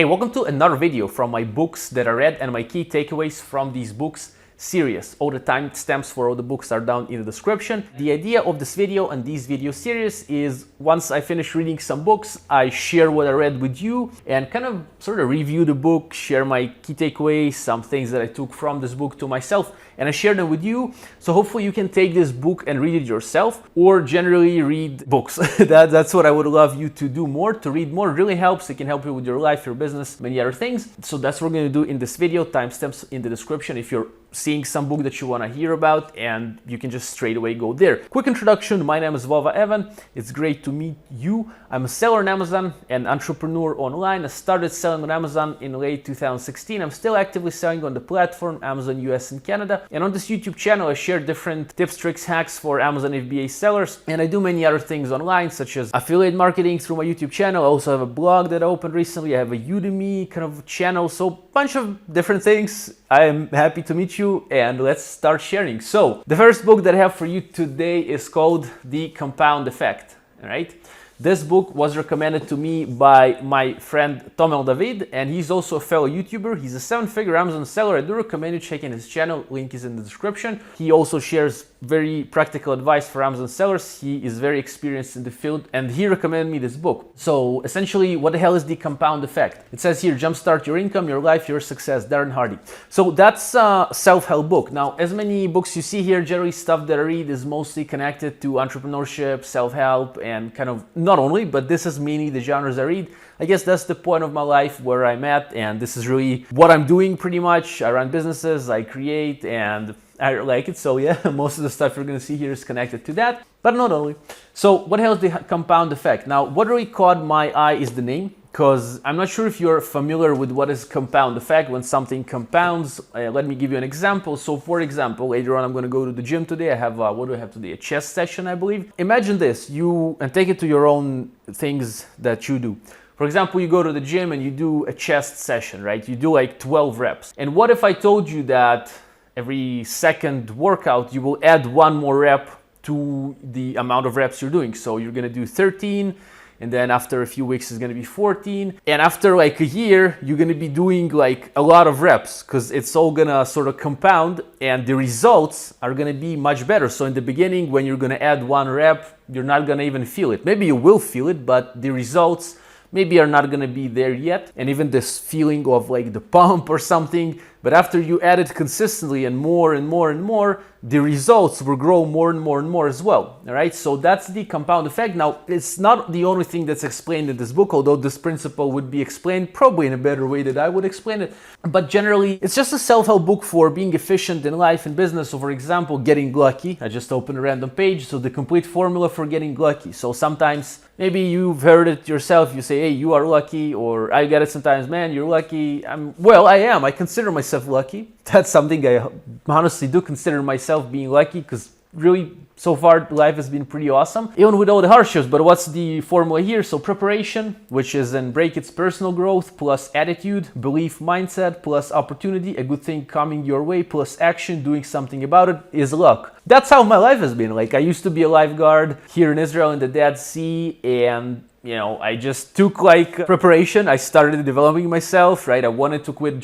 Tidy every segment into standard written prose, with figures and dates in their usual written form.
Hey, welcome to another video from my books that I read and my key takeaways from these books series. All the timestamps for all the books are down in the description. The idea of this video and these video series is once I finish reading some books, I share what I read with you and kind of sort of review the book, share my key takeaways, some things that I took from this book to myself, and I share them with you. So hopefully you can take this book and read it yourself, or generally read books. That's what I would love you to do more. To read more really helps. It can help you with your life, your business, many other things. So that's what we're going to do in this video. Timestamps in the description if you're seeing some book that you want to hear about, and you can just straight away go there. Quick introduction, my name is Vova Evan. It's great to meet you. I'm a seller on Amazon and entrepreneur online. I started selling on Amazon in late 2016. I'm still actively selling on the platform, Amazon US and Canada. And on this YouTube channel, I share different tips, tricks, hacks for Amazon FBA sellers. And I do many other things online, such as affiliate marketing through my YouTube channel. I also have a blog that I opened recently. I have a Udemy kind of channel. So a bunch of different things. I am happy to meet you and let's start sharing. So the first book that I have for you today is called The Compound Effect. All right. This book was recommended to me by my friend Tomer David, and he's also a fellow YouTuber. He's a 7-figure Amazon seller. I do recommend you checking his channel. Link is in the description. He also shares very practical advice for Amazon sellers. He is very experienced in the field, and he recommended me this book. So essentially, what the hell is the compound effect? It says here, jumpstart your income, your life, your success, Darren Hardy. So that's a self-help book. Now, as many books you see here, generally stuff that I read is mostly connected to entrepreneurship, self-help, and kind of not only, but this is mainly the genres I read. I guess that's the point of my life where I'm at, and this is really what I'm doing pretty much. I run businesses, I create, and I like it. So yeah, most of the stuff you're gonna see here is connected to that, but not only. So what the hell is the compound effect? Now, what really caught my eye is the name, because I'm not sure if you're familiar with what is compound effect. When something compounds, let me give you an example. So for example, later on I'm going to go to the gym today. I have, what do I have today? A chest session, I believe. Imagine this, and take it to your own things that you do. For example, you go to the gym and you do a chest session, right? You do like 12 reps. And what if I told you that every second workout, you will add one more rep to the amount of reps you're doing? So you're going to do 13. And then after a few weeks, it's going to be 14. And after like a year, you're going to be doing like a lot of reps because it's all going to sort of compound and the results are going to be much better. So in the beginning, when you're going to add one rep, you're not going to even feel it. Maybe you will feel it, but the results maybe are not going to be there yet. And even this feeling of like the pump or something. But after you add it consistently and more and more and more, the results will grow more and more and more as well. All right, so that's the compound effect. Now, it's not the only thing that's explained in this book, although this principle would be explained probably in a better way than I would explain it. But generally, it's just a self-help book for being efficient in life and business. So for example, getting lucky. I just opened a random page. So the complete formula for getting lucky. So sometimes maybe you've heard it yourself. You say, hey, you are lucky, or I get it sometimes, man, you're lucky. Well, I am. I consider myself lucky. That's something I honestly do consider myself being lucky, because really so far life has been pretty awesome, even with all the hardships. But what's the formula here? So preparation, which is then break its personal growth, plus attitude, belief, mindset, plus opportunity, a good thing coming your way, plus action, doing something about it, is luck. That's how my life has been. Like, I used to be a lifeguard here in Israel in the Dead Sea, and you know, I just took like preparation. I started developing myself, right? I wanted to quit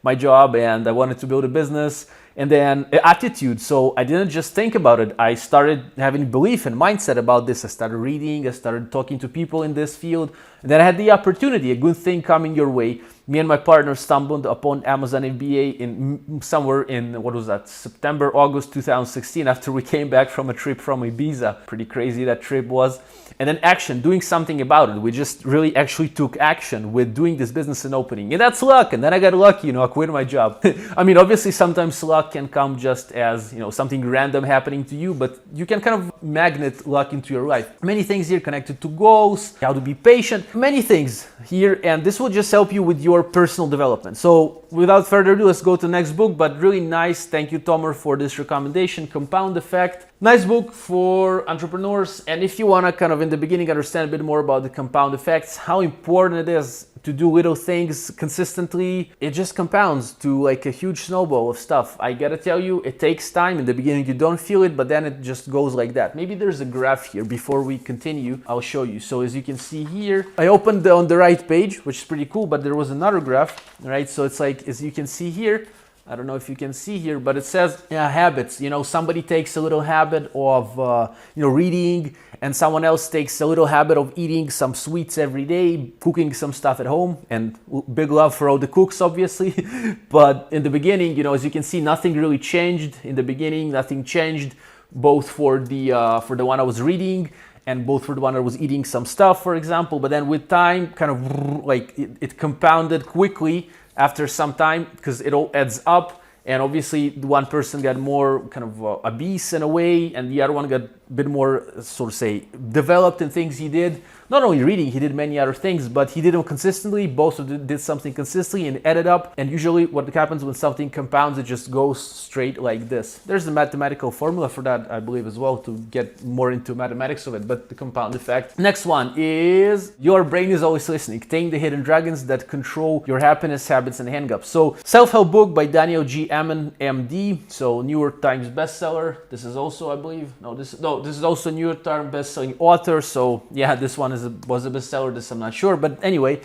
my job, and I wanted to build a business. And then attitude. So I didn't just think about it. I started having belief and mindset about this. I started reading, I started talking to people in this field. And then I had the opportunity, a good thing coming your way. Me and my partner stumbled upon Amazon FBA somewhere in, what was that, September, August 2016, after we came back from a trip from Ibiza. Pretty crazy that trip was. And then action, doing something about it. We just really actually took action with doing this business and opening. And that's luck. And then I got lucky, I quit my job. I mean, obviously sometimes luck can come just as, something random happening to you, but you can kind of magnet luck into your life. Many things here connected to goals, how to be patient, many things here. And this will just help you with your personal development. So without further ado, let's go to the next book, but really nice. Thank you, Tomer, for this recommendation. Compound Effect. Nice book for entrepreneurs. And if you want to kind of in the beginning understand a bit more about the compound effects, how important it is to do little things consistently, it just compounds to like a huge snowball of stuff. I gotta tell you, it takes time. In the beginning you don't feel it, but then it just goes like that. Maybe there's a graph here. Before we continue, I'll show you. So as you can see here, I opened on the right page, which is pretty cool, but there was another graph, right? So it's like, as you can see here, I don't know if you can see here, but it says habits. You know, somebody takes a little habit of reading, and someone else takes a little habit of eating some sweets every day, cooking some stuff at home, and big love for all the cooks, obviously. But in the beginning, you know, as you can see, nothing really changed. In the beginning, nothing changed, both for the one I was reading and both for the one that was eating some stuff, for example. But then with time, kind of like it compounded quickly after some time, because it all adds up. And obviously the one person got more kind of obese in a way, and the other one got a bit more, sort of say, developed in things he did. Not only reading, he did many other things, but he did them consistently. Both of them did something consistently and added up. And usually what happens when something compounds, it just goes straight like this. There's a mathematical formula for that, I believe, as well, to get more into mathematics of it, but the compound effect. Next one is Your Brain is Always Listening. Tame the Hidden Dragons That Control Your Happiness, Habits, and Hangups. So self-help book by Daniel G. Ammon, MD. So New York Times bestseller. This is also, I believe, this is also New York Times bestselling author. So yeah, this one was a bestseller. This I'm not sure, but anyway,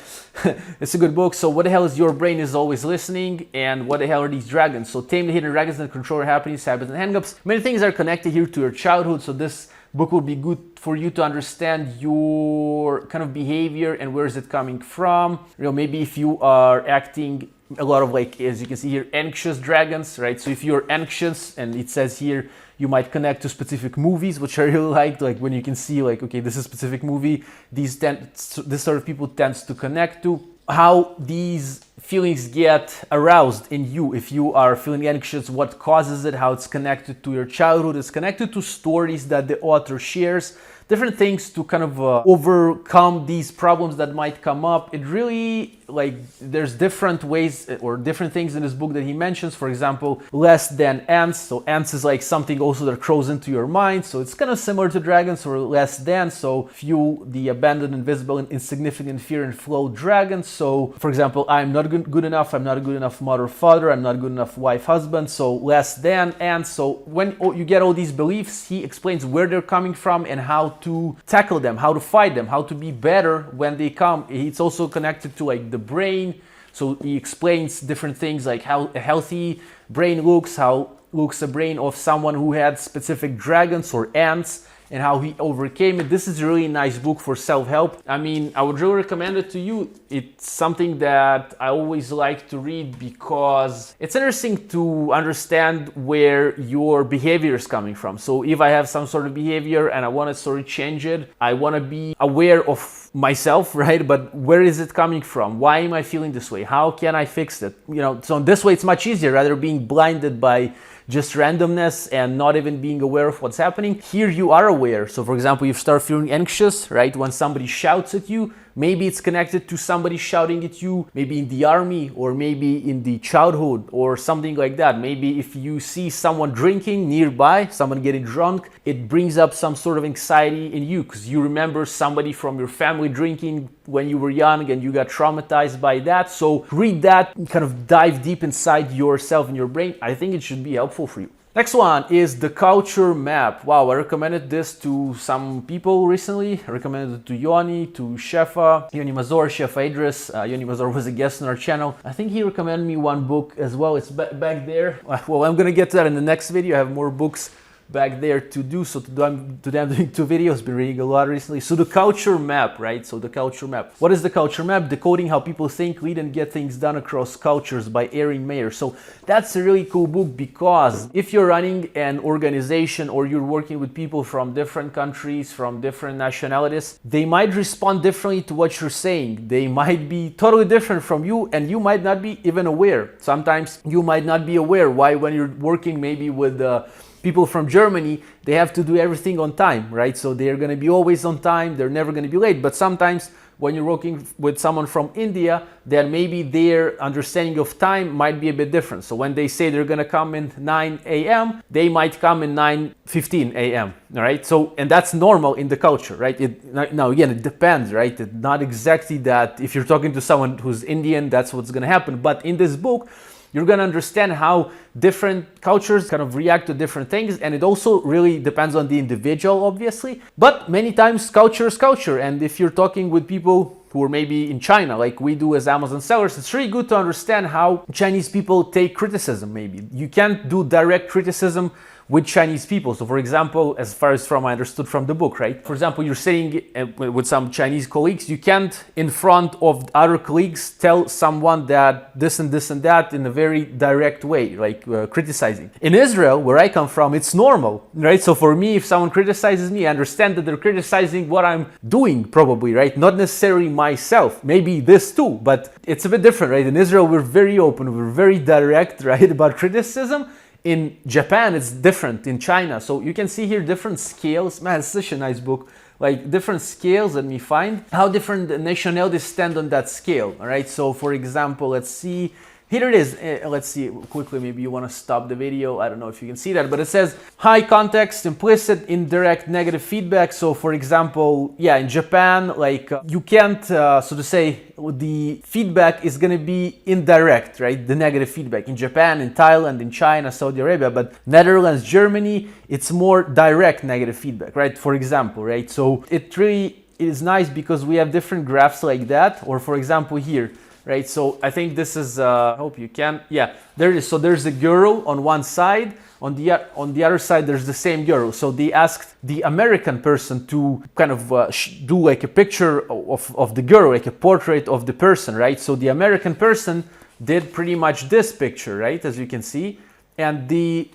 it's a good book. So what the hell is Your Brain is Always Listening, and what the hell are these dragons? So Tame the Hidden Dragons That Control Your Happiness, Habits, and Hangups. Many things are connected here to your childhood. So this book would be good for you to understand your kind of behavior and where is it coming from. You know, maybe if you are acting a lot of, like, as you can see here, anxious dragons, right? So if you're anxious, and it says here, you might connect to specific movies, which I really liked, like when you can see, like, okay, this is a specific movie, this sort of people tends to connect to. How these feelings get aroused in you. If you are feeling anxious, what causes it, how it's connected to your childhood, it's connected to stories that the author shares, different things to kind of overcome these problems that might come up. It really, like, there's different ways or different things in this book that he mentions. For example, less than ants. So ants is like something also that grows into your mind. So it's kind of similar to dragons, or less than. So few, the abandoned, invisible, and insignificant, fear and flow dragons. So for example, I'm not good enough. I'm not a good enough mother, father. I'm not good enough wife, husband. So less than ants. So when you get all these beliefs, he explains where they're coming from and how to tackle them, how to fight them, how to be better when they come. It's also connected to, like, the brain. So he explains different things, like how a healthy brain looks, how looks a brain of someone who had specific dragons or ants, and how he overcame it. This is a really nice book for self-help. I mean, I would really recommend it to you. It's something that I always like to read because it's interesting to understand where your behavior is coming from. So if I have some sort of behavior and I want to sort of change it, I want to be aware of myself, right? But where is it coming from? Why am I feeling this way? How can I fix it? You know, so this way it's much easier, rather being blinded by just randomness and not even being aware of what's happening. Here you are aware. So for example, you start feeling anxious, right? When somebody shouts at you, maybe it's connected to somebody shouting at you, maybe in the army, or maybe in the childhood, or something like that. Maybe if you see someone drinking nearby, someone getting drunk, it brings up some sort of anxiety in you because you remember somebody from your family drinking when you were young and you got traumatized by that. So read that and kind of dive deep inside yourself and your brain. I think it should be helpful for you. Next one is The Culture Map. Wow, I recommended this to some people recently. I recommended it to Yoni, to Shefa, Yoni Mazor, Shefa Idris. Yoni Mazor was a guest on our channel. I think he recommended me one book as well. It's back there. Well, I'm gonna get to that in the next video. I have more books back there to do. So today I'm doing 2 videos, been reading a lot recently. So The Culture Map, right? So The Culture Map. What is The Culture Map? Decoding How People Think, Lead, and Get Things Done Across Cultures by Erin Meyer. So that's a really cool book because if you're running an organization or you're working with people from different countries, from different nationalities, they might respond differently to what you're saying. They might be totally different from you and you might not be even aware. Sometimes you might not be aware why when you're working maybe with people from Germany, they have to do everything on time, right? So they're going to be always on time. They're never going to be late. But sometimes when you're working with someone from India, then maybe their understanding of time might be a bit different. So when they say they're gonna come in 9 a.m., they might come in 9:15 a.m. All right. So, and that's normal in the culture, right? Now again, it depends, right? It's not exactly that if you're talking to someone who's Indian, that's what's gonna happen. But in this book, you're going to understand how different cultures kind of react to different things, and it also really depends on the individual, obviously. But many times culture is culture, and if you're talking with people who are maybe in China, like we do as Amazon sellers, it's really good to understand how Chinese people take criticism. Maybe you can't do direct criticism with Chinese people. So for example, as far as from I understood from the book, right? For example, you're sitting with some Chinese colleagues, you can't in front of other colleagues tell someone that this and this and that in a very direct way, like criticizing. In Israel, where I come from, it's normal, right? So for me, if someone criticizes me, I understand that they're criticizing what I'm doing probably, right? Not necessarily myself, maybe this too, but it's a bit different, right? In Israel, we're very open, we're very direct, right, about criticism. In Japan, it's different. In China, so you can see here different scales. Man, it's such a nice book. Like different scales. Let me find how different nationalities stand on that scale. All right. So, for example, let's see. Here it is. Let's see quickly. Maybe you want to stop the video. I don't know if you can see that, but it says high context, implicit, indirect, negative feedback. So, for example, yeah, in Japan, like you can't, so to say, the feedback is going to be indirect, right? The negative feedback in Japan, in Thailand, in China, Saudi Arabia, but Netherlands, Germany, it's more direct negative feedback, right? For example, right? So it really is nice because we have different graphs like that, or for example here. Right, so I think this is, I hope you can, yeah, there it is. So there's a girl on one side, on the other side there's the same girl. So they asked the American person to kind of do like a picture of the girl, like a portrait of the person, right? So the American person did pretty much this picture, right, as you can see, and the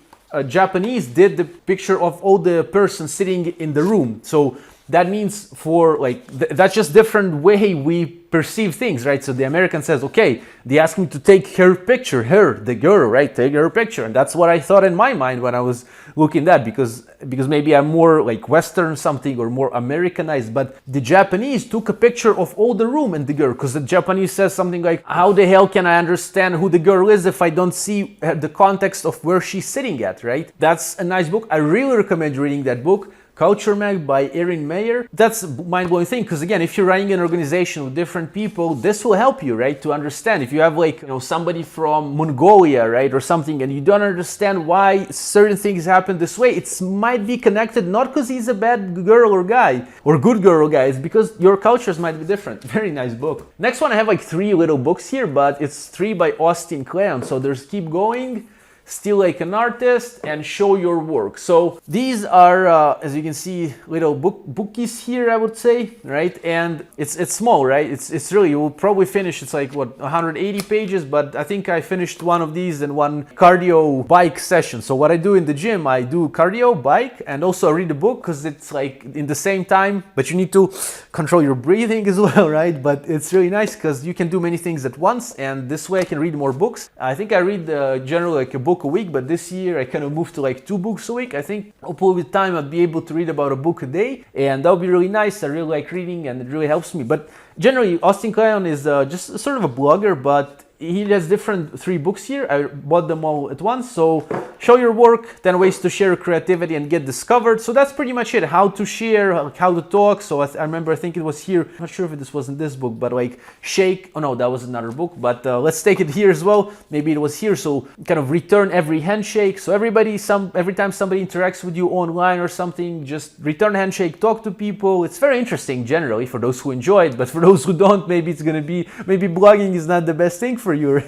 Japanese did the picture of all the person sitting in the room. So that means for like, that's just different way we perceive things, right? So the American says, okay, they asked me to take her picture, the girl, right? Take her picture. And that's what I thought in my mind when I was looking at that, because maybe I'm more like Western something or more Americanized, but the Japanese took a picture of all the room and the girl, because the Japanese says something like, how the hell can I understand who the girl is if I don't see the context of where she's sitting at, right? That's a nice book. I really recommend reading that book. Culture Mag by Erin Meyer. That's a mind-blowing thing, because again, if you're running an organization with different people, this will help you, right, to understand. If you have like, somebody from Mongolia, right, or something, and you don't understand why certain things happen this way, it might be connected not because he's a bad girl or guy or good girl or guy, it's because your cultures might be different. Very nice book. Next one, I have like 3 little books here, but it's 3 by Austin Kleon. So there's Keep Going, Still Like an Artist, and Show Your Work. So these are, as you can see, little bookies here, I would say, right? And it's small, right? It's really, you will probably finish, it's like what, 180 pages, but I think I finished one of these in one cardio bike session. So what I do in the gym, I do cardio, bike, and also I read a book, because it's like in the same time, but you need to control your breathing as well, right? But it's really nice because you can do many things at once, and this way I can read more books. I think I read generally like a book a week, but this year I kind of moved to like 2 books a week. I think hopefully with time I'd be able to read about a book a day, and that would be really nice. I really like reading and it really helps me. But generally Austin Kleon is just sort of a blogger, but he has different 3 books here. I bought them all at once. So Show Your Work, 10 ways to share creativity and get discovered. So that's pretty much it. How to share, how to talk. So I remember, I think it was here. I'm not sure if this was in this book, but like Shake. Oh no, that was another book. But let's take it here as well. Maybe it was here. So kind of return every handshake. So every time somebody interacts with you online or something, just return a handshake, talk to people. It's very interesting generally for those who enjoy it. But for those who don't, maybe it's going to be, maybe blogging is not the best thing for you,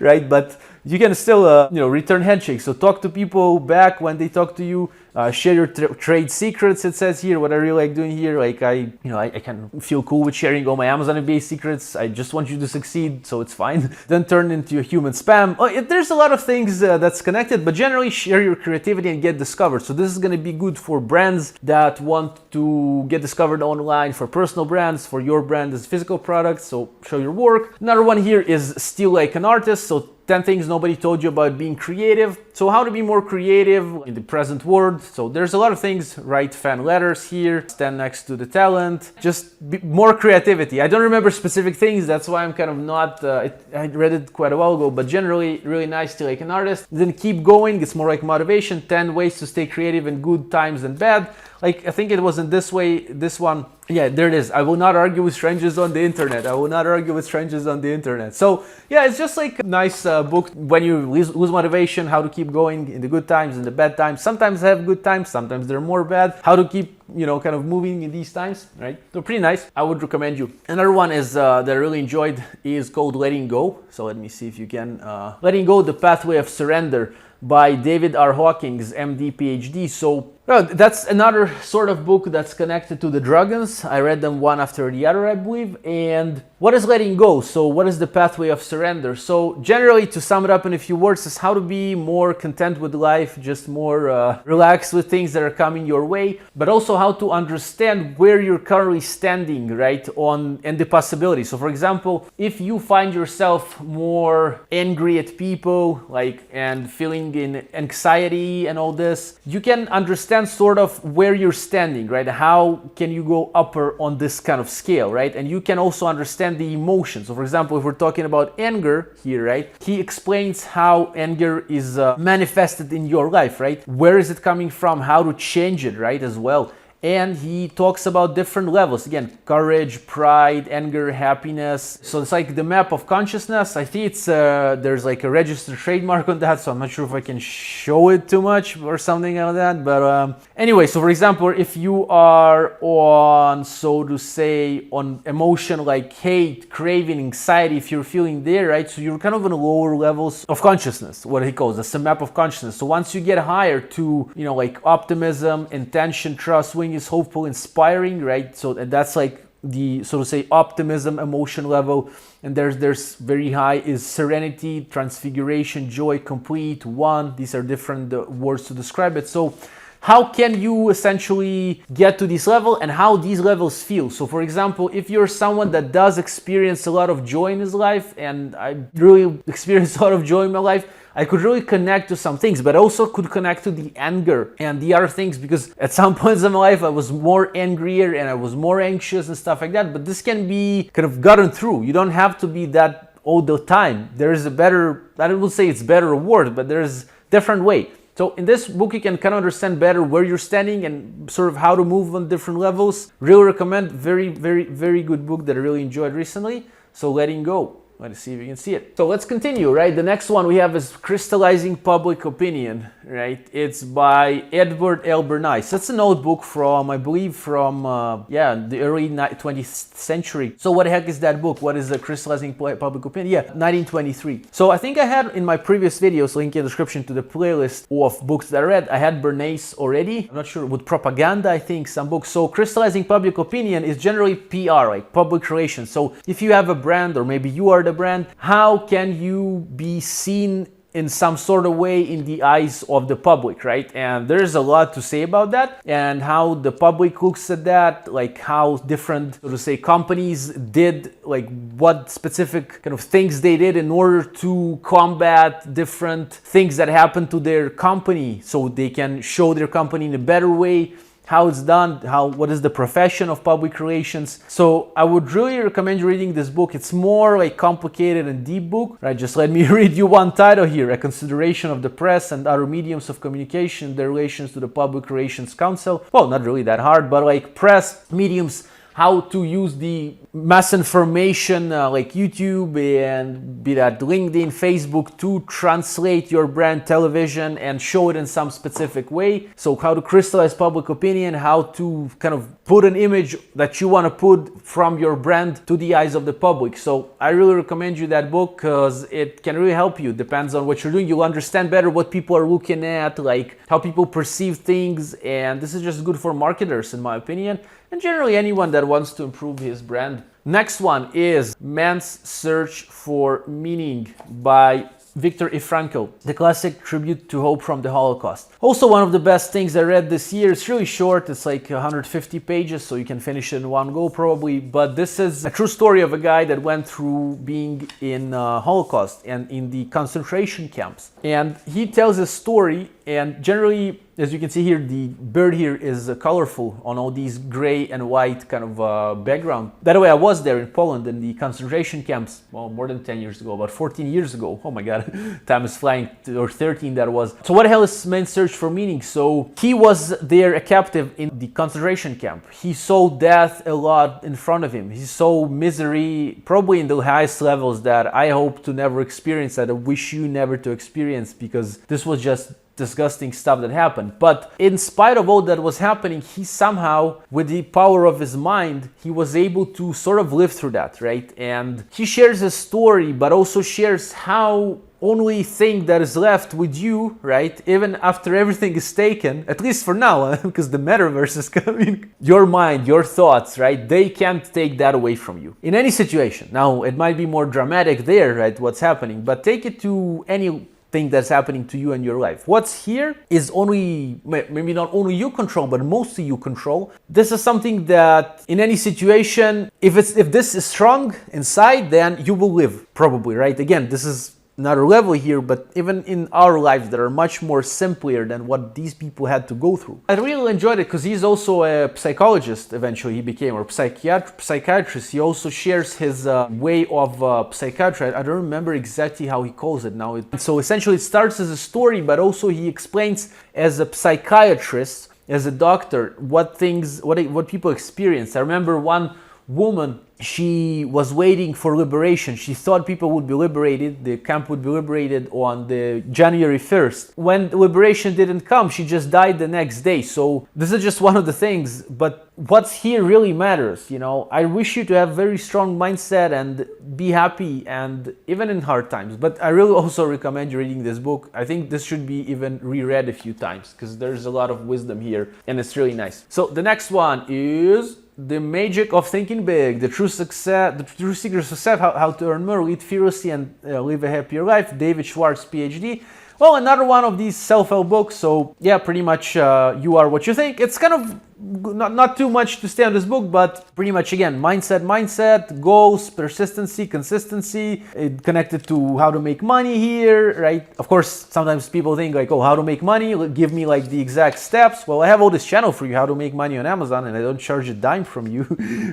right? But you can still, return handshakes. So talk to people back when they talk to you. Share your trade secrets, it says here. What I really like doing here, like I can feel cool with sharing all my Amazon FBA secrets. I just want you to succeed, so it's fine. Then turn into a human spam. There's a lot of things that's connected, but generally share your creativity and get discovered. So this is going to be good for brands that want to get discovered online, for personal brands, for your brand as physical products. So Show Your Work. Another one here is Still Like an Artist. So 10 things nobody told you about being creative. So how to be more creative in the present world. So there's a lot of things. Write fan letters here, stand next to the talent, just more creativity. I don't remember specific things, that's why I'm kind of not, I read it quite a while ago, but generally really nice to like an artist. Then keep going, it's more like motivation, 10 ways to stay creative in good times and bad. Like I think it was in this way, this one. Yeah, there it is. I will not argue with strangers on the internet. I will not argue with strangers on the internet. So yeah, it's just like a nice book when you lose motivation, how to keep going in the good times and the bad times. Sometimes I have good times, sometimes they're more bad. How to keep, you know, kind of moving in these times, right? So pretty nice. I would recommend you. Another one is that I really enjoyed is called Letting Go. So let me see if you can. Letting Go, The Pathway of Surrender by David R. Hawkins, MD, PhD. So that's another sort of book that's connected to the dragons. I read them one after the other, I believe. And what is letting go? So what is the pathway of surrender? So generally, to sum it up in a few words, is how to be more content with life, just more relaxed with things that are coming your way, but also how to understand where you're currently standing, right, on and the possibilities. So for example, if you find yourself more angry at people, like, and feeling in anxiety and all this, you can understand sort of where you're standing, right? How can you go upper on this kind of scale, right? And you can also understand the emotions. So for example, if we're talking about anger here, right, he explains how anger is manifested in your life, right? Where is it coming from? How to change it, right, as well. And he talks about different levels. Again, courage, pride, anger, happiness. So it's like the map of consciousness. I think it's there's like a registered trademark on that, so I'm not sure if I can show it too much or something like that. But anyway, so for example, if you are on, so to say, on emotion like hate, craving, anxiety, if you're feeling there, right? So you're kind of on lower levels of consciousness, what he calls. That's the map of consciousness. So once you get higher to, you know, like optimism, intention, trust, winning, is hopeful, inspiring, right? So that's like the, so to say, optimism emotion level. And there's very high is serenity, transfiguration, joy, complete, one. These are different words to describe it. So how can you essentially get to this level and how these levels feel? So for example, if you're someone that does experience a lot of joy in his life, and I really experienced a lot of joy in my life, I could really connect to some things, but also could connect to the anger and the other things, because at some points in my life I was more angrier and I was more anxious and stuff like that. But this can be kind of gotten through. You don't have to be that all the time. There is a better, I don't will say it's better word, but there's different way. So in this book, you can kind of understand better where you're standing and sort of how to move on different levels. Really recommend. Very, very, very good book that I really enjoyed recently. So Letting Go. Let's see if you can see it. So let's continue, right? The next one we have is Crystallizing Public Opinion, right? It's by Edward L. Bernays. That's an old book from, I believe, from, the early 20th century. So what the heck is that book? What is the Crystallizing Public Opinion? Yeah, 1923. So I think I had in my previous videos, link in the description to the playlist of books that I read, I had Bernays already. I'm not sure, with propaganda, I think, some books. So Crystallizing Public Opinion is generally PR, like public relations. So if you have a brand, or maybe you are the brand, how can you be seen in some sort of way in the eyes of the public, right? And there's a lot to say about that, and how the public looks at that, like how different, so to say, companies did, like what specific kind of things they did in order to combat different things that happen to their company, so they can show their company in a better way, how it's done, what is the profession of public relations. So I would really recommend you reading this book. It's more like complicated and deep book, right? Just let me read you one title here: A Consideration of the Press and Other Mediums of Communication, Their Relations to the Public Relations Council. Well, not really that hard, but like press, mediums, how to use the mass information like YouTube and be that LinkedIn, Facebook, to translate your brand television and show it in some specific way. So how to crystallize public opinion, how to kind of put an image that you want to put from your brand to the eyes of the public. So I really recommend you that book because it can really help you. Depends on what you're doing. You'll understand better what people are looking at, like how people perceive things. And this is just good for marketers, in my opinion, and generally anyone that wants to improve his brand. Next one is Man's Search for Meaning by Viktor Frankl, the classic tribute to hope from the Holocaust. Also one of the best things I read this year. It's really short, it's like 150 pages, so you can finish it in one go probably, but this is a true story of a guy that went through being in Holocaust and in the concentration camps. And he tells a story, and generally, as you can see here, the bird here is colorful on all these gray and white kind of background. By the way, I was there in Poland in the concentration camps, well, more than 10 years ago, about 14 years ago. Oh my god, time is flying, or 13 that was. So what the hell is man's search for meaning? So he was there a captive in the concentration camp. He saw death a lot in front of him. He saw misery, probably in the highest levels that I hope to never experience, that I wish you never to experience, because this was just disgusting stuff that happened. But in spite of all that was happening, he somehow, with the power of his mind, he was able to sort of live through that, right? And he shares his story, but also shares how only thing that is left with you, right, even after everything is taken, at least for now, because the metaverse is coming, your mind, your thoughts, right, they can't take that away from you in any situation. Now, it might be more dramatic there, right, what's happening, but take it to any thing that's happening to you in your life. What's here is only, maybe not only you control, but mostly you control. This is something that in any situation, if this is strong inside, then you will live, probably, right? Again, this is another level here, but even in our lives that are much more simpler than what these people had to go through. I really enjoyed it because he's also a psychologist, eventually he became, or psychiatrist. He also shares his way of psychiatry. I don't remember exactly how he calls it now. So essentially it starts as a story, but also he explains as a psychiatrist, as a doctor, what people experience. I remember one woman, she was waiting for liberation. She thought people would be liberated, the camp would be liberated on the January 1st. When liberation didn't come, she just died the next day. So this is just one of the things, but what's here really matters, you know. I wish you to have very strong mindset and be happy, and even in hard times. But I really also recommend you reading this book. I think this should be even reread a few times because there's a lot of wisdom here and it's really nice. So the next one is The Magic of Thinking Big, the true secret of success, how to earn more, lead fearlessly, and live a happier life. David Schwartz, PhD. Well, another one of these self-help books. So yeah, pretty much you are what you think. It's kind of not too much to say on this book, but pretty much again, mindset, goals, persistency, consistency, connected to how to make money here, right? Of course, sometimes people think like, oh, how to make money, give me like the exact steps. Well, I have all this channel for you, how to make money on Amazon, and I don't charge a dime from you,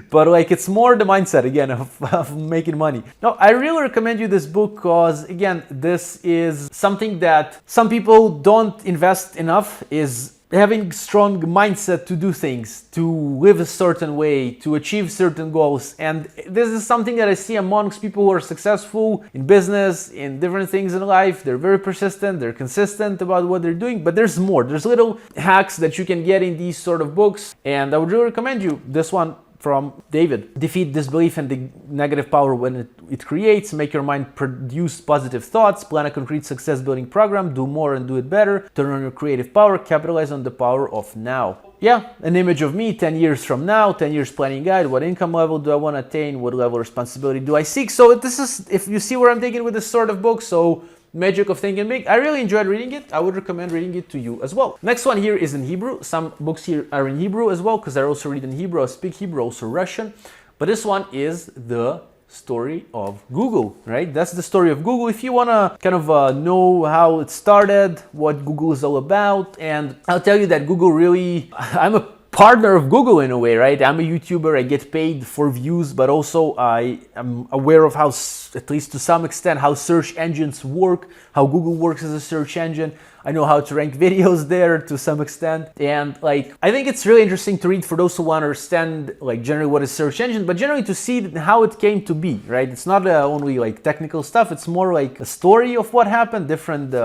but like it's more the mindset again of making money. No, I really recommend you this book because again, this is something that some people don't invest enough, is having strong mindset to do things, to live a certain way, to achieve certain goals. And this is something that I see amongst people who are successful in business, in different things in life. They're very persistent, they're consistent about what they're doing, but there's more. There's little hacks that you can get in these sort of books, and I would really recommend you this one from David. Defeat disbelief and the negative power when it creates. Make your mind produce positive thoughts. Plan a concrete success building program. Do more and do it better. Turn on your creative power. Capitalize on the power of now. Yeah, an image of me 10 years from now, 10 years planning guide. What income level do I want to attain? What level of responsibility do I seek? So this is, if you see where I'm taking with this sort of book, so Magic of Thinking Big. I really enjoyed reading it. I would recommend reading it to you as well. Next one here is in Hebrew. Some books here are in Hebrew as well, because I also read in Hebrew. I speak Hebrew, also Russian. But this one is the story of Google, right? That's the story of Google. If you want to kind of know how it started, what Google is all about, and I'll tell you that Google really, I'm a partner of Google in a way, right? I'm a YouTuber, I get paid for views, but also I am aware of how, at least to some extent, how search engines work, how Google works as a search engine. I know how to rank videos there to some extent. And like, I think it's really interesting to read for those who want to understand like generally what is search engine, but generally to see how it came to be, right? It's not only like technical stuff, it's more like a story of what happened, different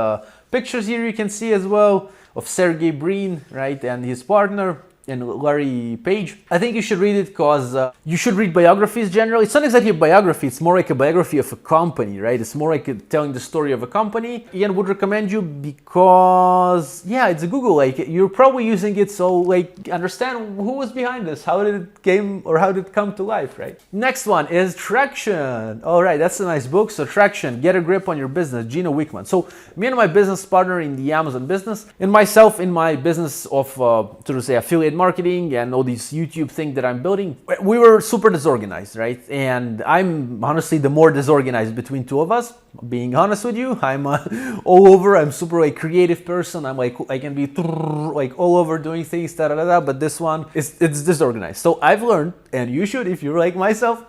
pictures here you can see as well of Sergey Brin, right? And his partner. and Larry Page. I think you should read it because you should read biographies generally. It's not exactly a biography, it's more like a biography of a company, right? It's more like telling the story of a company. Ian would recommend you because, yeah, it's Google. Like, you're probably using it, so like understand who was behind this, how did it came or how did it come to life, right? Next one is Traction. All right, that's a nice book. So Traction, Get a Grip on Your Business, Gino Wickman. So me and my business partner in the Amazon business, and myself in my business of to say affiliate marketing and all these YouTube things that I'm building, we were super disorganized, right? And I'm honestly the more disorganized between two of us. Being honest with you, I'm all over. I'm super like creative person. I'm like, I can be like all over doing things, but this one it's disorganized. So I've learned, and you should, if you're like myself,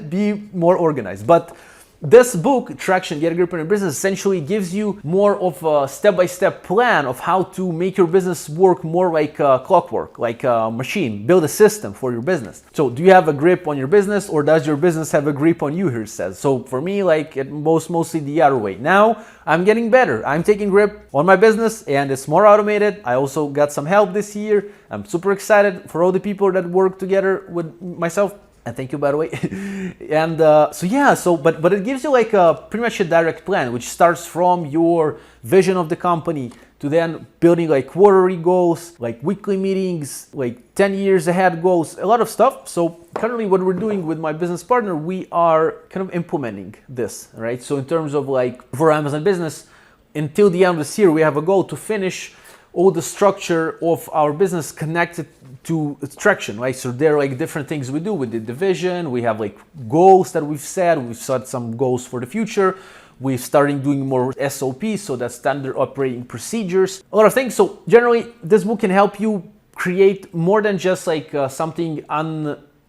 be more organized. But this book, Traction, Get a Grip on Your Business, essentially gives you more of a step-by-step plan of how to make your business work more like clockwork, like a machine, build a system for your business. So do you have a grip on your business, or does your business have a grip on you, here it says. So for me, like mostly the other way. Now I'm getting better. I'm taking grip on my business and it's more automated. I also got some help this year. I'm super excited for all the people that work together with myself. And thank you, by the way. And but it gives you like pretty much a direct plan, which starts from your vision of the company to then building like quarterly goals, like weekly meetings, like 10 years ahead goals, a lot of stuff. So currently what we're doing with my business partner, we are kind of implementing this, right? So in terms of like for Amazon business, until the end of this year, we have a goal to finish all the structure of our business connected to Traction, right? So there are like different things we do with the division. We have like goals that we've set some goals for the future. We're starting doing more SOPs, so that's standard operating procedures, a lot of things. So generally this book can help you create more than just like something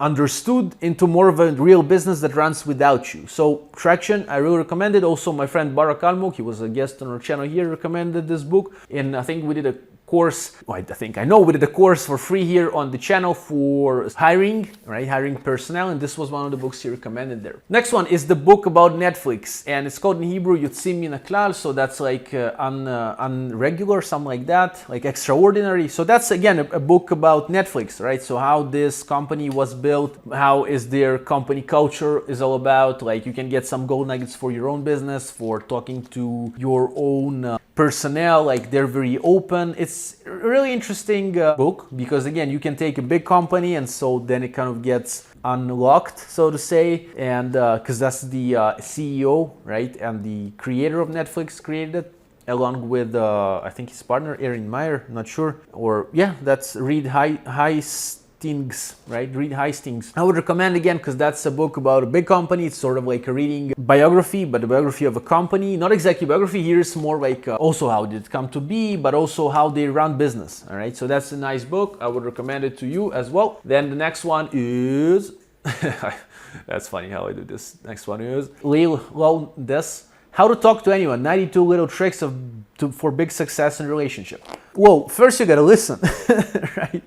understood into more of a real business that runs without you. So Traction, I really recommend it. Also, my friend Barak Almog, he was a guest on our channel here, recommended this book. And I think we did a course, we did a course for free here on the channel for hiring, right? Hiring personnel, and this was one of the books he recommended there. Next one is the book about Netflix, and it's called in Hebrew Yotzim Min HaKlal, so that's like unregular, something like that, like extraordinary. So that's again a book about Netflix, right? So how this company was built, how is their company culture is all about. Like you can get some gold nuggets for your own business, for talking to your own personnel, like they're very open. It's a really interesting book because again, you can take a big company and so then it kind of gets unlocked, so to say, and because that's the CEO, right, and the creator of Netflix created it, along with I think his partner Erin Meyer, not sure, or yeah, that's Reed Hastings, right? Reed Hastings. I would recommend again because that's a book about a big company. It's sort of like a reading biography, but a biography of a company. Not exactly biography. Here's more like also how did it come to be, but also how they run business. All right, so that's a nice book. I would recommend it to you as well. Then the next one is that's funny how I do this. Next one is How to Talk to Anyone, 92 Little Tricks for Big Success in Relationship. Well, first you gotta listen, right?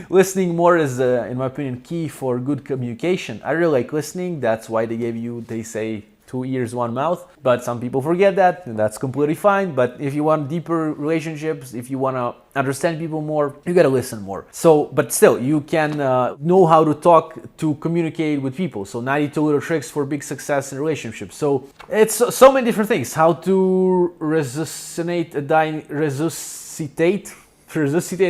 Listening more is, in my opinion, key for good communication. I really like listening. That's why they say 2 ears, 1 mouth. But some people forget that, and that's completely fine. But if you want deeper relationships, if you want to understand people more, you got to listen more. So, but still, you can know how to talk, to communicate with people. So 92 little tricks for big success in relationships. So it's so many different things. How to resuscitate a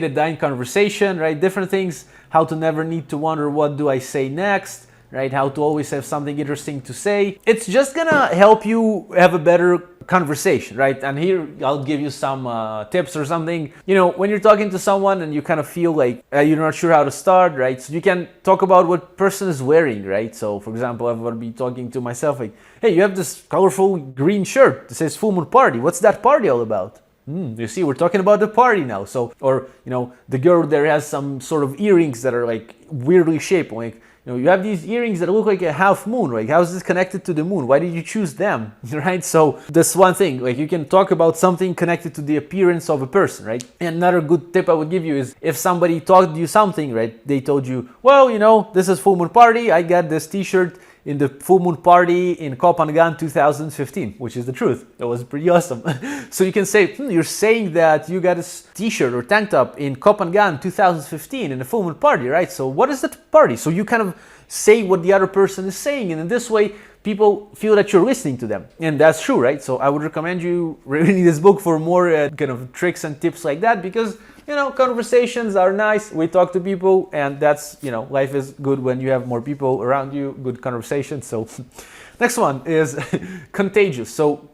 dying conversation, right? Different things. How to never need to wonder, what do I say next? Right? How to always have something interesting to say. It's just gonna help you have a better conversation, right? And here I'll give you some tips or something. You know, when you're talking to someone and you kind of feel like you're not sure how to start, right? So you can talk about what person is wearing, right? So for example, I would be talking to myself like, hey, you have this colorful green shirt that says Full Moon Party. What's that party all about? You see, we're talking about the party now. So, or, you know, the girl there has some sort of earrings that are like weirdly shaped, like, you know, you have these earrings that look like a half moon, right? How is this connected to the moon? Why did you choose them, right? So that's one thing, like you can talk about something connected to the appearance of a person, right? And another good tip I would give you is if somebody taught you something, right? They told you, well, you know, this is Full Moon Party. I got this t-shirt. in the full moon party in Copenhagen 2015, which is the truth. That was pretty awesome. So you can say, you're saying that you got a t-shirt or tank top in Copenhagen 2015 in the full moon party, right? So what is that party? So you kind of say what the other person is saying, and in this way people feel that you're listening to them, and that's true, right? So I would recommend you reading this book for more kind of tricks and tips like that, because conversations are nice, we talk to people, and that's, life is good when you have more people around you, good conversations. So next one is Contagious. So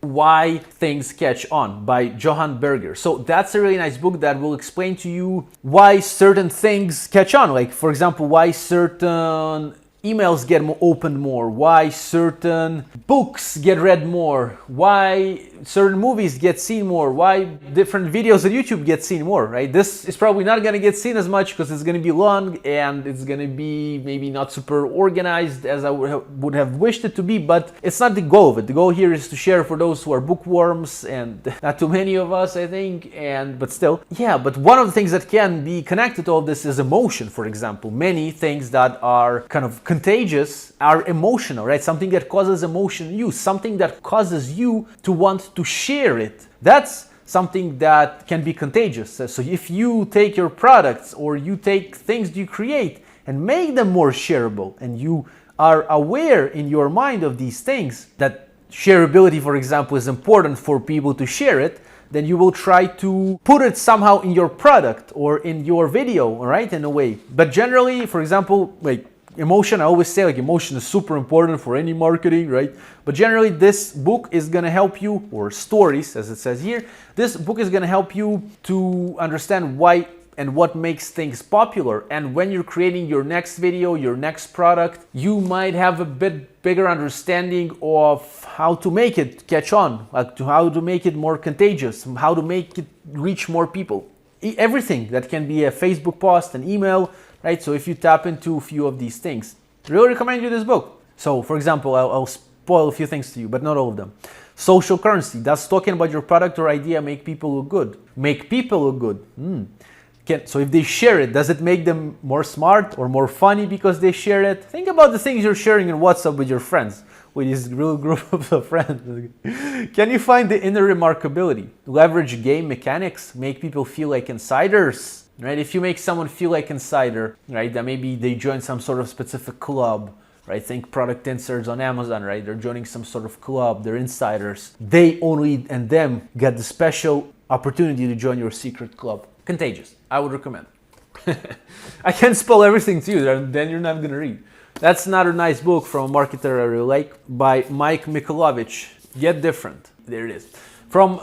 Why Things Catch On by Johan Berger. So that's a really nice book that will explain to you why certain things catch on. Like, for example, why certain emails get opened more, why certain books get read more, why certain movies get seen more, why different videos on YouTube get seen more, right? This is probably not going to get seen as much because it's going to be long and it's going to be maybe not super organized as I would have wished it to be, but it's not the goal of it. The goal here is to share for those who are bookworms, and not too many of us, I think, but still. Yeah, but one of the things that can be connected to all this is emotion, for example. Many things that are kind of contagious are emotional, right? Something that causes emotion in you, something that causes you to want to share it. That's something that can be contagious. So if you take your products or you take things you create and make them more shareable, and you are aware in your mind of these things, that shareability, for example, is important for people to share it, then you will try to put it somehow in your product or in your video, right? In a way. But generally, for example, like emotion, I always say, like, emotion is super important for any marketing, right? But generally this book is going to help you, or stories as it says here, this book is going to help you to understand why and what makes things popular. And when you're creating your next video, your next product, you might have a bit bigger understanding of how to make it catch on, like how to make it more contagious, how to make it reach more people. Everything that can be a Facebook post, an email, right? So if you tap into a few of these things, I really recommend you this book. So for example, I'll spoil a few things to you, but not all of them. Social currency, that's talking about your product or idea make people look good. Make people look good. So if they share it, does it make them more smart or more funny because they share it? Think about the things you're sharing in WhatsApp with your friends, with this real group of friends. Can you find the inner remarkability? Leverage game mechanics, make people feel like insiders, right? If you make someone feel like insider, right, then maybe they join some sort of specific club, right? Think product inserts on Amazon, right? They're joining some sort of club, they're insiders. They only and them get the special opportunity to join your secret club. Contagious, I would recommend. I can't spoil everything to you, then you're not gonna read. That's another nice book from a marketer I really like, by Mike Mikulovich, Get Different. There it is. From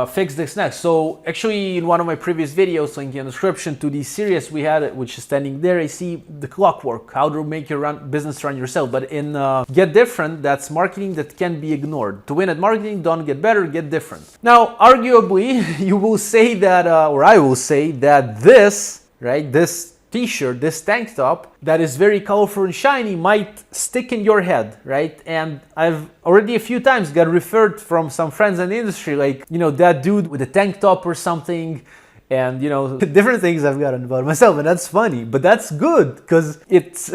Fix This Next. So actually in one of my previous videos, link in the description to the series we had, which is standing there, I see the clockwork, how to make your business run yourself. But in Get Different, that's marketing that can be ignored. To win at marketing, don't get better, get different. Now, arguably, you will say that, or I will say that this, right, this t-shirt, this tank top that is very colorful and shiny might stick in your head, right? And I've already a few times got referred from some friends in the industry, like, that dude with a tank top or something, and different things I've gotten about myself, and that's funny, but that's good, because it's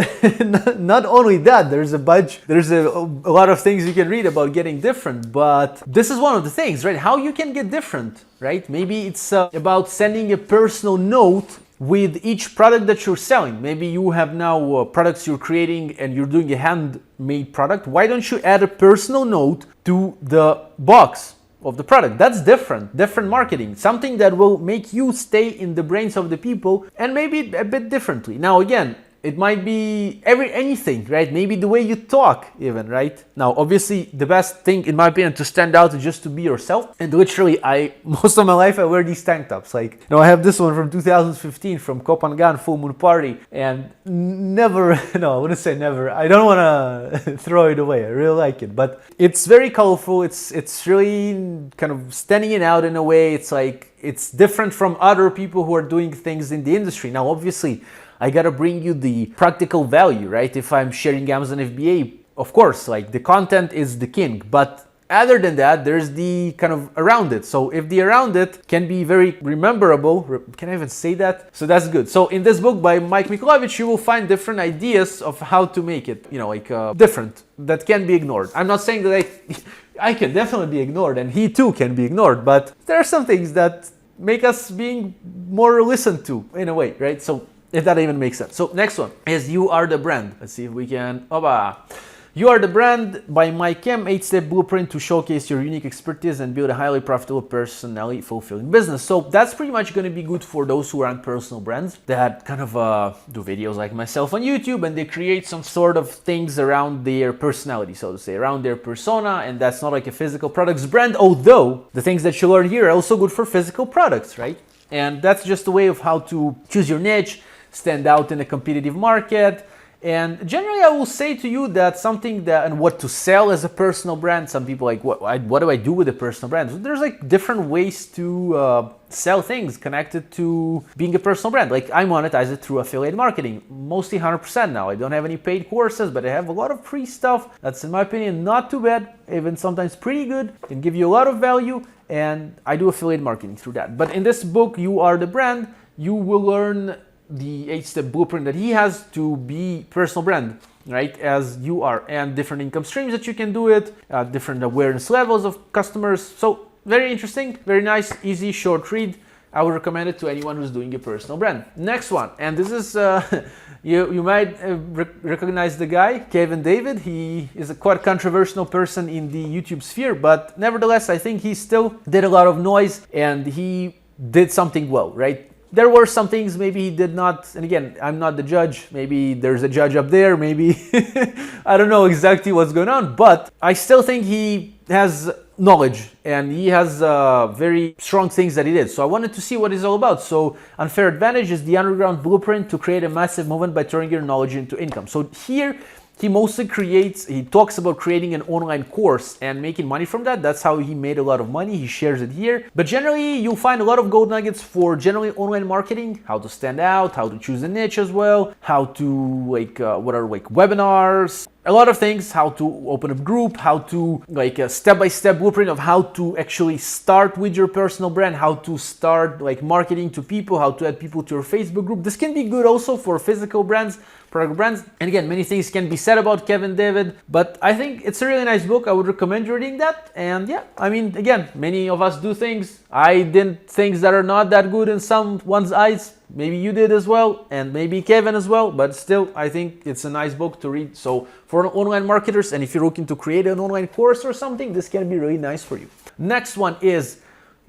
not only that, there's a lot of things you can read about getting different, but this is one of the things, right? How you can get different, right? Maybe it's about sending a personal note with each product that you're selling. Maybe you have now products you're creating and you're doing a handmade product. Why don't you add a personal note to the box of the product? That's different marketing, something that will make you stay in the brains of the people, and maybe a bit differently. Now again, it might be anything, right? Maybe the way you talk even, right? Now, obviously, the best thing, in my opinion, to stand out is just to be yourself. And literally, most of my life, I wear these tank tops. Like, I have this one from 2015 from Copenhagen Full Moon Party, and never, I wouldn't say never. I don't want to throw it away. I really like it, but it's very colorful. It's really kind of standing it out in a way. It's like, it's different from other people who are doing things in the industry. Now, obviously, I gotta bring you the practical value, right? If I'm sharing Amazon FBA, of course, like the content is the king, but Other than that, there's the kind of around it. So if the around it can be very rememberable, can I even say that? So that's good. So in this book by Mike Mikulovich, you will find different ideas of how to make it, you know, like different, that can be ignored. I'm not saying that I can definitely be ignored, and he too can be ignored, but there are some things that make us being more listened to in a way, right? So if that even makes sense. So next one is You Are the Brand. Let's see if we can, You Are the Brand by Mike M. 8-step blueprint to showcase your unique expertise and build a highly profitable, personally fulfilling business. So that's pretty much going to be good for those who aren't personal brands that kind of do videos like myself on YouTube, and they create some sort of things around their personality, so to say, around their persona, and that's not like a physical products brand, although the things that you learn here are also good for physical products, right? And that's just a way of how to choose your niche, stand out in a competitive market. And generally, I will say to you that something that, and what to sell as a personal brand. Some people like, what do I do with a personal brand? So there's like different ways to sell things connected to being a personal brand. Like I monetize it through affiliate marketing, mostly 100% now. I don't have any paid courses, but I have a lot of free stuff. That's, in my opinion, not too bad, even sometimes pretty good, can give you a lot of value. And I do affiliate marketing through that. But in this book, You Are the Brand, you will learn the 8-step blueprint that he has to be personal brand, right, as you are, and different income streams that you can do it, different awareness levels of customers. So very interesting, very nice, easy, short read. I would recommend it to anyone who's doing a personal brand. Next one, and this is you might recognize the guy, Kevin David. He is a quite controversial person in the YouTube sphere, but nevertheless, I think he still did a lot of noise and he did something well, right? There were some things maybe he did not, and again, I'm not the judge. Maybe there's a judge up there, maybe I don't know exactly what's going on, but I still think he has knowledge and he has very strong things that he did. So I wanted to see what it's all about. So Unfair Advantage is the underground blueprint to create a massive movement by turning your knowledge into income. So here, he mostly he talks about creating an online course and making money from that. That's how he made a lot of money. He shares it here. But generally, you'll find a lot of gold nuggets for generally online marketing, how to stand out, how to choose a niche as well, how to what are webinars, a lot of things, how to open a group, how to a step-by-step blueprint of how to actually start with your personal brand, how to start marketing to people, how to add people to your Facebook group. This can be good also for physical brands, product brands. And again, many things can be said about Kevin David, but I think it's a really nice book. I would recommend reading that. And yeah, I mean, again, many of us do things. I did things that are not that good in someone's eyes. Maybe you did as well, and maybe Kevin as well, but still, I think it's a nice book to read. So for online marketers, and if you're looking to create an online course or something, this can be really nice for you. Next one is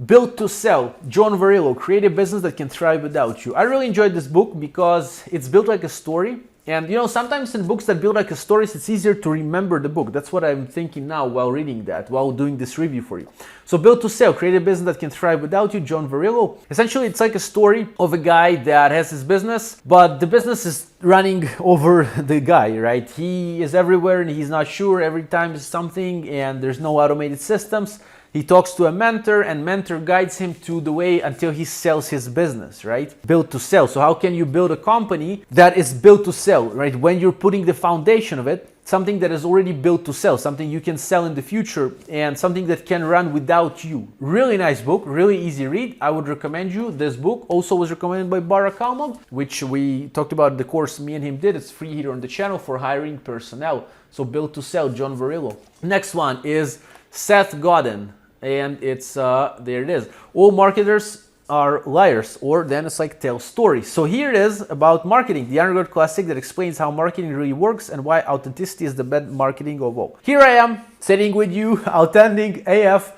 Built to Sell, John Varillo, Create a Business That Can Thrive Without You. I really enjoyed this book because it's built like a story. And you know, sometimes in books that build like a story, it's easier to remember the book. That's what I'm thinking now while reading that, while doing this review for you. So Built to Sell, Create a Business That Can Thrive Without You, John Varillo. Essentially, it's like a story of a guy that has his business, but the business is running over the guy, right? He is everywhere and he's not sure every time is something, and there's no automated systems. He talks to a mentor, and mentor guides him to the way until he sells his business, right? Built to sell. So how can you build a company that is built to sell, right? When you're putting the foundation of it, something that is already built to sell, something you can sell in the future, and something that can run without you. Really nice book, really easy read. I would recommend you this book. Also was recommended by Barak Almog, which we talked about the course me and him did. It's free here on the channel for hiring personnel. So Built to Sell, John Varillo. Next one is Seth Godin. And it's, there it is. All marketers are liars, or then it's like tell stories. So here it is about marketing, the underground classic that explains how marketing really works and why authenticity is the best marketing of all. Here I am, sitting with you, authentic AF.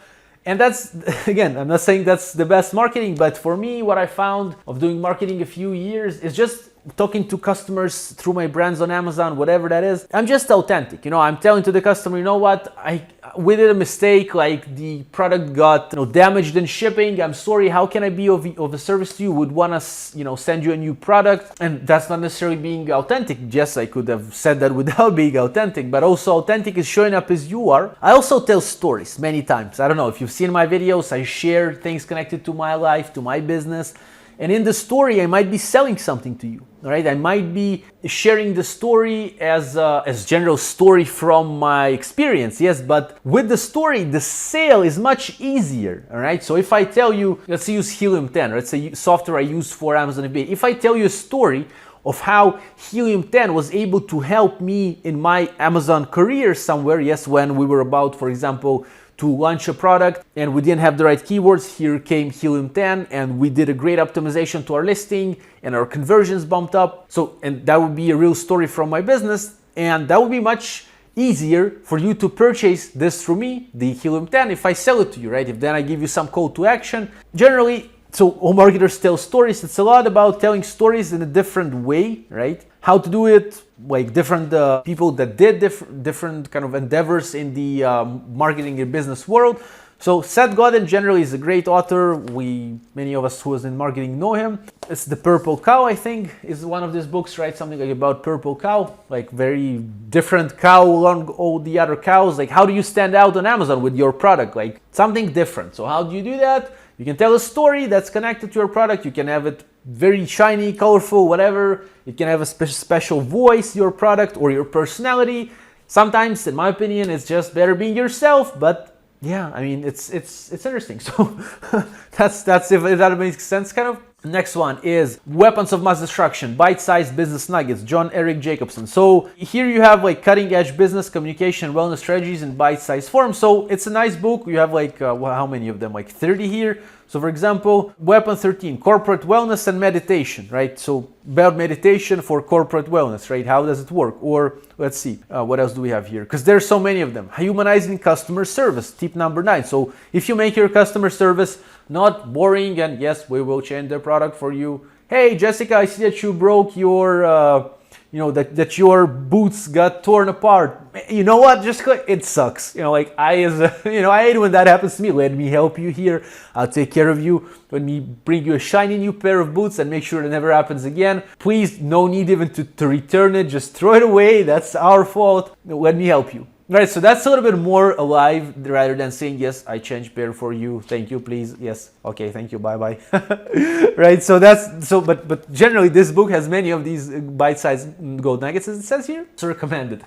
And that's, again, I'm not saying that's the best marketing, but for me, what I found of doing marketing a few years is just talking to customers through my brands on Amazon, whatever that is. I'm just authentic. You know, I'm telling to the customer, you know what, we did a mistake, like the product got damaged in shipping. I'm sorry, how can I be of a service to you? Would want to send you a new product. And that's not necessarily being authentic. Yes, I could have said that without being authentic, but also authentic is showing up as you are. I also tell stories many times. I don't know if you've seen my videos, I share things connected to my life, to my business. And in the story, I might be selling something to you, all right? I might be sharing the story as general story from my experience, yes, but with the story, the sale is much easier, all right? So if I tell you, let's use Helium 10, right? It's a software I use for Amazon FBA. If I tell you a story of how Helium 10 was able to help me in my Amazon career somewhere, yes, when we were about, for example, to launch a product and we didn't have the right keywords, here came Helium 10 and we did a great optimization to our listing and our conversions bumped up. So, and that would be a real story from my business, and that would be much easier for you to purchase this through me, the Helium 10, if I sell it to you, right? If then I give you some call to action. Generally, so all marketers tell stories. It's a lot about telling stories in a different way, right? How to do it, like different people that did different kind of endeavors in the marketing and business world. So Seth Godin generally is a great author. Many of us who was in marketing know him. It's The Purple Cow, I think, is one of these books, right? Something like about purple cow, like very different cow along all the other cows. Like how do you stand out on Amazon with your product? Like something different. So how do you do that? You can tell a story that's connected to your product. You can have it very shiny, colorful, whatever. You can have a special voice, your product, or your personality. Sometimes, in my opinion, it's just better being yourself, but yeah, I mean, it's interesting. So that's if that makes sense, kind of. Next one is Weapons of Mass Destruction, Bite-Sized Business Nuggets, John Eric Jacobson. So here you have like cutting-edge business communication, wellness strategies in bite-sized form. So it's a nice book. You have like, how many of them? Like 30 here. So for example, Weapon 13, Corporate Wellness and Meditation, right? So about meditation for corporate wellness, right? How does it work? Or let's see, what else do we have here? Because there's so many of them. Humanizing customer service, tip number 9. So if you make your customer service not boring, and yes, we will change the product for you. Hey, Jessica, I see that you broke your, that your boots got torn apart. You know what? Just it sucks. Like I hate when that happens to me. Let me help you here. I'll take care of you. Let me bring you a shiny new pair of boots and make sure it never happens again. Please, no need even to return it. Just throw it away. That's our fault. Let me help you. Right, so that's a little bit more alive rather than saying, yes, I changed pair for you, thank you, please, yes, okay, thank you, bye-bye. Right, but generally this book has many of these bite-sized gold nuggets, as it says here, so recommended.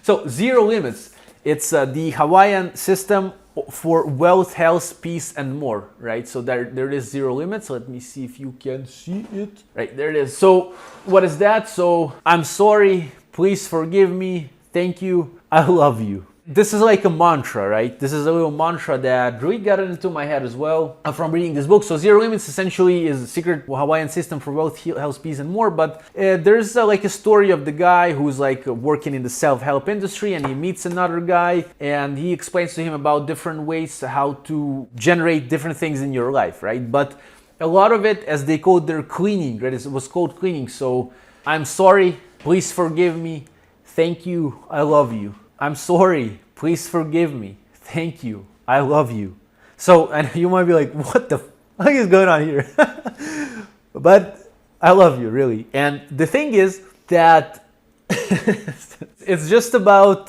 So Zero Limits, it's the Hawaiian system for wealth, health, peace, and more, right? So there it is, Zero Limits. Let me see if you can see it. Right, there it is. So what is that? So I'm sorry, please forgive me, thank you, I love you. This is like a mantra, right? This is a little mantra that really got into my head as well from reading this book. So Zero Limits essentially is a secret Hawaiian system for wealth, health, peace, and more. But there's like a story of the guy who's like working in the self-help industry, and he meets another guy and he explains to him about different ways how to generate different things in your life, right? But a lot of it, as they call it, they're cleaning, right? It was called cleaning. So I'm sorry, please forgive me, thank you, I love you. I'm sorry, please forgive me, thank you, I love you. So, and you might be like, what the fuck is going on here? But I love you, really. And the thing is that it's just about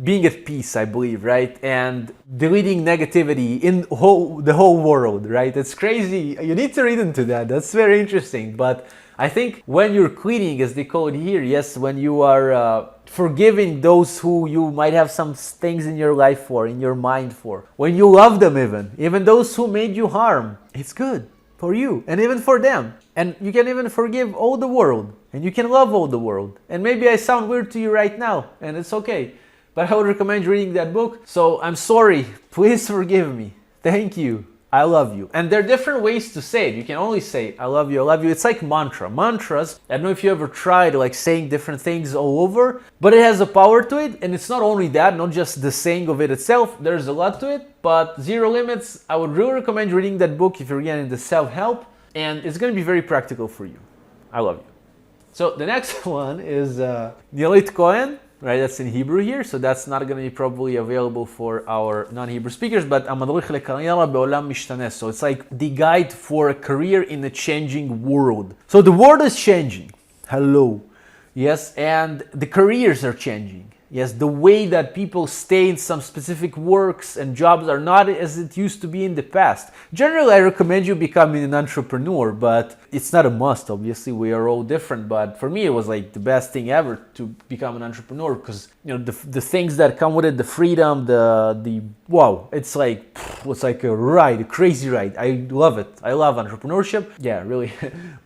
being at peace, I believe, right? And deleting negativity in the whole world, right? It's crazy. You need to read into that. That's very interesting. But I think when you're cleaning, as they call it here, yes, when you are forgiving those who you might have some things in your life for, in your mind for, when you love them even those who made you harm, it's good for you and even for them. And you can even forgive all the world, and you can love all the world. And maybe I sound weird to you right now, and it's okay, but I would recommend reading that book. So I'm sorry, please forgive me, thank you, I love you. And there are different ways to say it. You can only say, I love you, I love you. It's like mantras. I don't know if you ever tried like saying different things all over, but it has a power to it. And it's not only that, not just the saying of it itself. There's a lot to it, but Zero Limits, I would really recommend reading that book if you're getting into self-help, and it's going to be very practical for you. I love you. So the next one is Nilit Cohen. Right, that's in Hebrew here, so that's not going to be probably available for our non-Hebrew speakers, but so it's like the guide for a career in a changing world. So the world is changing. Hello. Yes, and the careers are changing. Yes, the way that people stay in some specific works and jobs are not as it used to be in the past. Generally, I recommend you becoming an entrepreneur, but it's not a must. Obviously, we are all different. But for me, it was like the best thing ever to become an entrepreneur, because the things that come with it, the freedom, the wow, it's like a ride, a crazy ride. I love it. I love entrepreneurship. Yeah, really.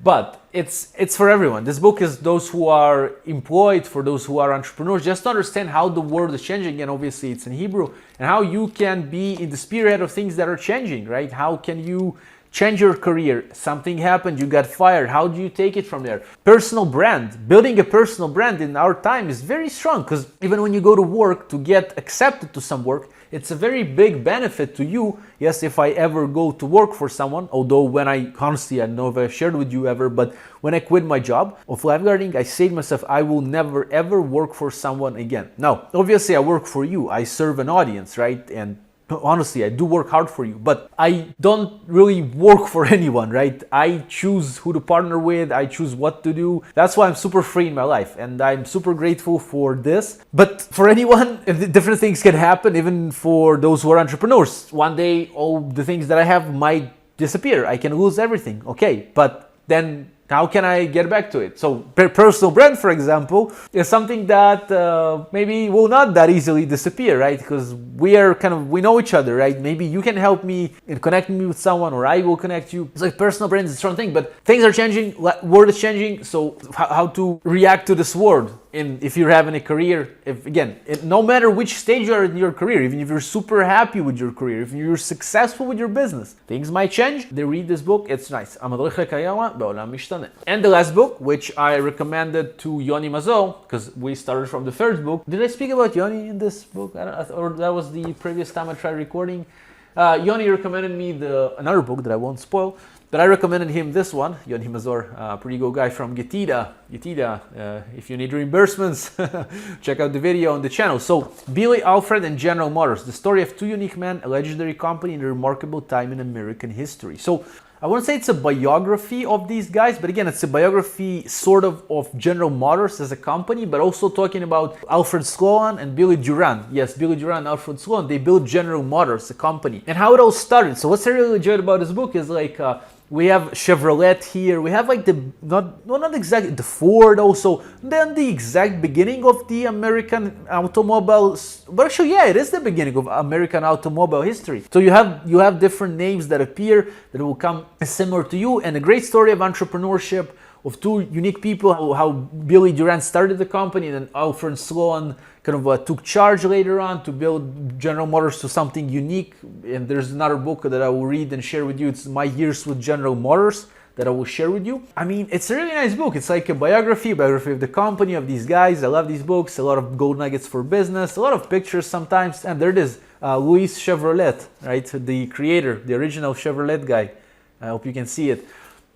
But it's for everyone. This book is those who are employed, for those who are entrepreneurs, just to understand how the world is changing, and obviously it's in Hebrew, and how you can be in the spearhead of things that are changing, right? How can you change your career? Something happened, you got fired. How do you take it from there? Personal brand. Building a personal brand in our time is very strong, because even when you go to work to get accepted to some work, it's a very big benefit to you. Yes, if I ever go to work for someone, although when I honestly, I don't know if I've shared with you ever, but when I quit my job of lifeguarding, I said to myself, I will never ever work for someone again. Now, obviously I work for you. I serve an audience, right? And honestly, I do work hard for you, but I don't really work for anyone, right? I choose who to partner with. I choose what to do. That's why I'm super free in my life, and I'm super grateful for this. But for anyone, different things can happen, even for those who are entrepreneurs. One day, all the things that I have might disappear. I can lose everything. Okay, but then how can I get back to it? So personal brand, for example, is something that maybe will not that easily disappear, right? Because we know each other, right? Maybe you can help me and connect me with someone, or I will connect you. It's like personal brand is a strong thing, but things are changing, world is changing. So how to react to this world? And if you're having a career, no matter which stage you are in your career, even if you're super happy with your career, if you're successful with your business, things might change. They read this book, it's nice. And the last book, which I recommended to Yoni Mazo, because we started from the first book. Did I speak about Yoni in this book? Or that was the previous time I tried recording? Yoni recommended me another book that I won't spoil, but I recommended him this one, Yoni Mazor, pretty good guy from Getida. If you need reimbursements, check out the video on the channel. So, Billy, Alfred, and General Motors, the story of two unique men, a legendary company, and a remarkable time in American history. So, I wouldn't say it's a biography of these guys, but again, it's a biography sort of General Motors as a company, but also talking about Alfred Sloan and Billy Duran. Yes, Billy Duran and Alfred Sloan, they built General Motors, a company, and how it all started. So what's I really enjoyed about this book is like, we have Chevrolet here, we have like not exactly the Ford also, then the exact beginning of the American automobile, but actually yeah, it is the beginning of American automobile history. So you have different names that appear that will come similar to you, and a great story of entrepreneurship of two unique people, how Billy Durant started the company and then Alfred Sloan kind of took charge later on to build General Motors to something unique. And there's another book that I will read and share with you. It's My Years with General Motors that I will share with you. I mean, it's a really nice book. It's like a biography of the company, of these guys. I love these books. A lot of gold nuggets for business, a lot of pictures sometimes. And there it is, Louis Chevrolet, right? The creator, the original Chevrolet guy. I hope you can see it.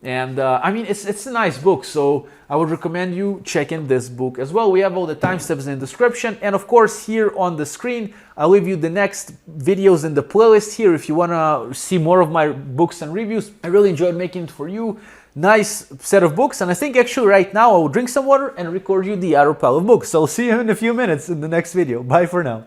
And I mean, it's a nice book, so I would recommend you checking this book as well. We have all the timestamps in the description, and of course here on the screen I'll leave you the next videos in the playlist here if you want to see more of my books and reviews. I really enjoyed making it for you. Nice set of books, and I think actually right now I will drink some water and record you the other pile of books. So I'll see you in a few minutes in the next video. Bye for now.